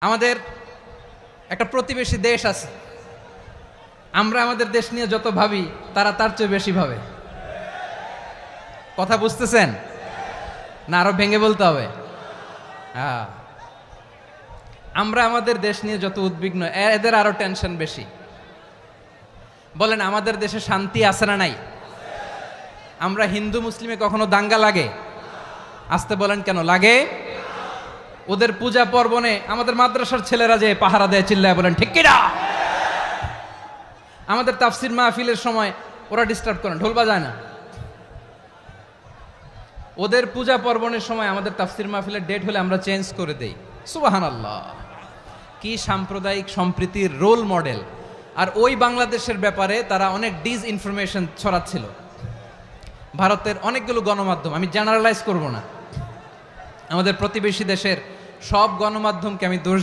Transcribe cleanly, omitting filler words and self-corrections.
আমাদের একটা প্রতিবেশী দেশ আছে, আমরা আমাদের দেশ নিয়ে যত ভাবি তারা তার চেয়ে বেশি ভাবে। কথা বুঝতেছেন না? আরো ভেঙে বলতে হবে। হ্যাঁ, আমরা আমাদের দেশ নিয়ে যত উদ্বিগ্ন, এদের আরো টেনশন বেশি। বলেন, আমাদের দেশে শান্তি আছে না নাই? আমরা হিন্দু মুসলিমে কখনো দাঙ্গা লাগে? আসতে বলেন, কেন লাগে? ওদের পূজা পার্বণে আমাদের মাদ্রাসার ছেলেরা যে পাহারা দেয়, চিল্লায় বলেন ঠিক কিনা? আমাদের তাফসির মাহফিলের সময় ওরা ডিস্টার্ব করেন, ঢোল বাজায় না। ওদের পূজা পার্বণের সময় আমাদের তাফসির মাহফিলের ডেট হলে আমরা চেঞ্জ করে দেই। সুবহানাল্লাহ, কি সাম্প্রদায়িক সম্প্রীতির রোল মডেল। আর ওই বাংলাদেশের ব্যাপারে তারা অনেক ডিসইনফরমেশন ছড়াচ্ছিল। ভারতের অনেকগুলো গণমাধ্যম, আমি জেনারেলাইজ করব না, আমাদের প্রতিবেশী দেশের সব গণমাধ্যমকে আমি দোষ